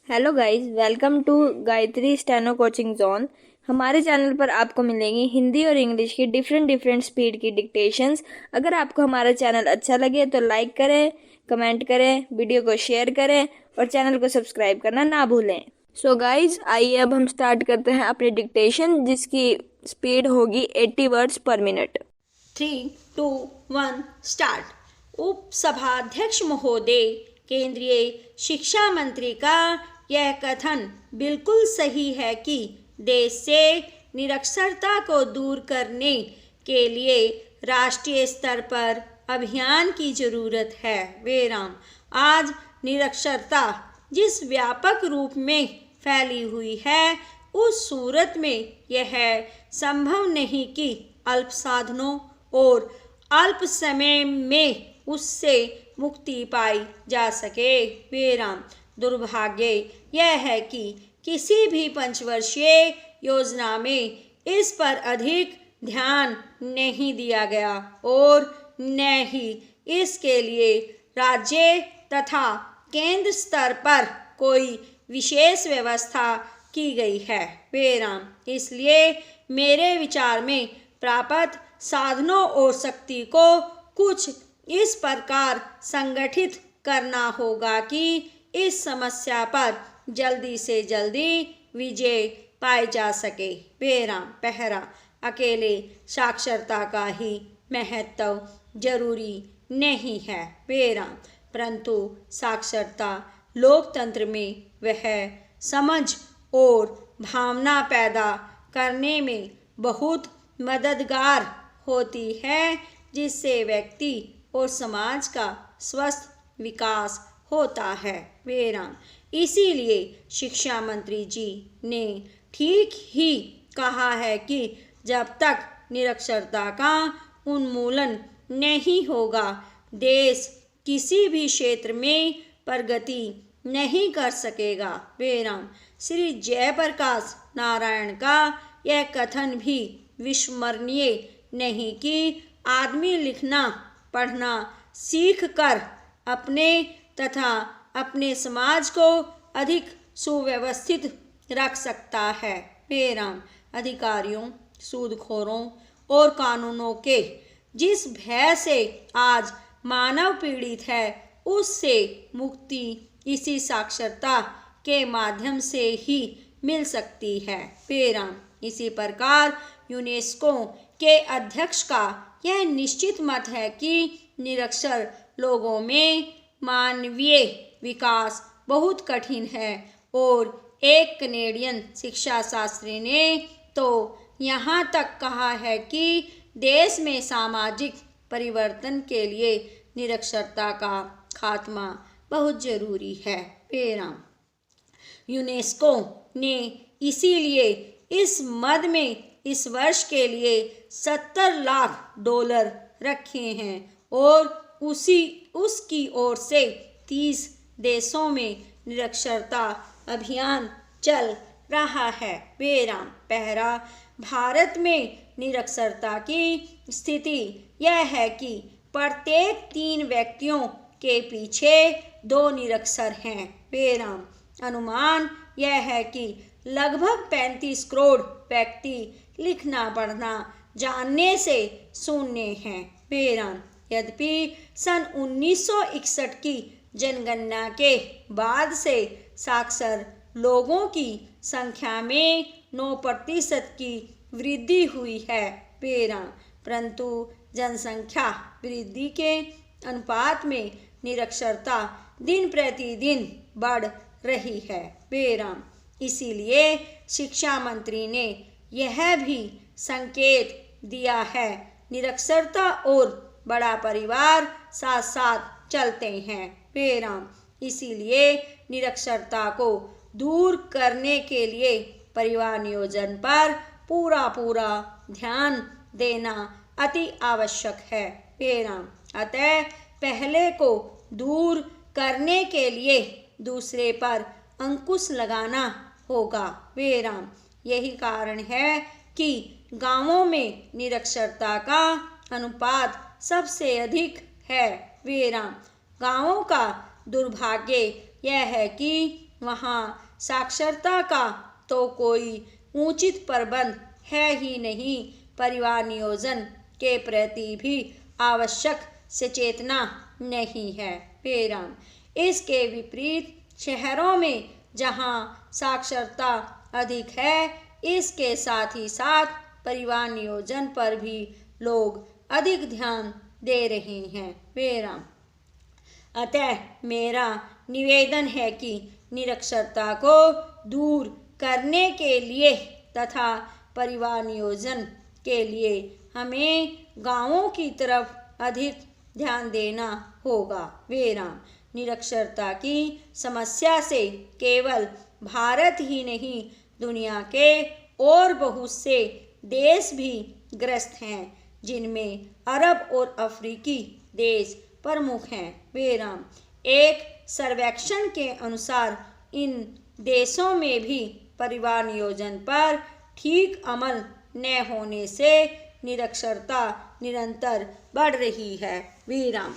Hello guys, welcome to Gayatri steno coaching zone. हमारे channel पर आपको मिलेंगी हिंदी और इंग्लिश की डिफरेंट स्पीड की डिक्टेशंस। अगर आपको हमारा चैनल अच्छा लगे तो लाइक करें, कमेंट करें, वीडियो को शेयर करें और चैनल को सब्सक्राइब करना ना भूलें। सो गाइस, आइए अब हम स्टार्ट करते हैं अपनी डिक्टेशन, जिसकी स्पीड होगी 80 वर्ड्स पर मिनट। 3, 2, 1 स्टार्ट। उपसभाध्यक्ष महोदय, केंद्रीय शिक्षा मंत्री का यह कथन बिल्कुल सही है कि देश से निरक्षरता को दूर करने के लिए राष्ट्रीय स्तर पर अभियान की जरूरत है। विराम। आज निरक्षरता जिस व्यापक रूप में फैली हुई है, उस सूरत में यह संभव नहीं कि अल्प साधनों और अल्प समय में उससे मुक्ति पाई जा सके। विराम। दुर्भाग्य यह है कि किसी भी पंचवर्षीय योजना में इस पर अधिक ध्यान नहीं दिया गया और न ही इसके लिए राज्य तथा केंद्र स्तर पर कोई विशेष व्यवस्था की गई है। विराम। इसलिए मेरे विचार में प्राप्त साधनों और शक्ति को कुछ इस प्रकार संगठित करना होगा कि इस समस्या पर जल्दी से जल्दी विजय पाई जा सके। विराम। पहला, अकेले साक्षरता का ही महत्व जरूरी नहीं है। विराम। परंतु साक्षरता लोकतंत्र में वह समझ और भावना पैदा करने में बहुत मददगार होती है, जिससे व्यक्ति और समाज का स्वस्थ विकास होता है। विराम। इसीलिए शिक्षा मंत्री जी ने ठीक ही कहा है कि जब तक निरक्षरता का उन्मूलन नहीं होगा, देश किसी भी क्षेत्र में प्रगति नहीं कर सकेगा। विराम। श्री जयप्रकाश नारायण का यह कथन भी विस्मरणीय नहीं कि आदमी लिखना पढ़ना सीख कर अपने तथा अपने समाज को अधिक सुव्यवस्थित रख सकता है। विराम। अधिकारियों, सूदखोरों और कानूनों के जिस भय से आज मानव पीड़ित है, उससे मुक्ति इसी साक्षरता के माध्यम से ही मिल सकती है। विराम। इसी प्रकार यूनेस्को के अध्यक्ष का यह निश्चित मत है कि निरक्षर लोगों में मानवीय विकास बहुत कठिन है और एक कनेडियन शिक्षा शास्त्री ने तो यहाँ तक कहा है कि देश में सामाजिक परिवर्तन के लिए निरक्षरता का खात्मा बहुत जरूरी है। विराम। यूनेस्को ने इसीलिए इस मद में इस वर्ष के लिए $70 लाख रखे हैं और उसकी ओर से 30 देशों में निरक्षरता अभियान चल रहा है। विराम। पहला, भारत में निरक्षरता की स्थिति यह है कि प्रत्येक 3 व्यक्तियों के पीछे 2 निरक्षर हैं। विराम। अनुमान यह है कि लगभग 35 करोड़ व्यक्ति लिखना पढ़ना जानने से शून्य हैं। विराम। यद्यपि सन 1961 की जनगणना के बाद से साक्षर लोगों की संख्या में 9% की वृद्धि हुई है। विराम। परंतु जनसंख्या वृद्धि के अनुपात में निरक्षरता दिन प्रतिदिन बढ़ रही है। विराम। इसीलिए शिक्षा मंत्री ने यह भी संकेत दिया है, निरक्षरता और बड़ा परिवार साथ साथ चलते हैं। विराम। इसीलिए निरक्षरता को दूर करने के लिए परिवार नियोजन पर पूरा ध्यान देना अति आवश्यक है। विराम। अतः पहले को दूर करने के लिए दूसरे पर अंकुश लगाना होगा। विराम। यही कारण है कि गांवों में निरक्षरता का अनुपात सबसे अधिक है। विराम। गांवों का दुर्भाग्य यह है कि वहाँ साक्षरता का तो कोई उचित प्रबंध है ही नहीं। परिवार नियोजन के प्रति भी आवश्यक सचेतना नहीं है। विराम। इसके विपरीत शहरों में जहाँ साक्षरता अधिक है, इसके साथ ही साथ परिवार नियोजन पर भी लोग अधिक ध्यान दे रहे हैं। विराम। अतः मेरा निवेदन है कि निरक्षरता को दूर करने के लिए तथा परिवार नियोजन के लिए हमें गांवों की तरफ अधिक ध्यान देना होगा। विराम। निरक्षरता की समस्या से केवल भारत ही नहीं, दुनिया के और बहुत से देश भी ग्रस्त हैं, जिनमें अरब और अफ्रीकी देश प्रमुख हैं। विराम। एक सर्वेक्षण के अनुसार इन देशों में भी परिवार नियोजन पर ठीक अमल न होने से निरक्षरता निरंतर बढ़ रही है। विराम।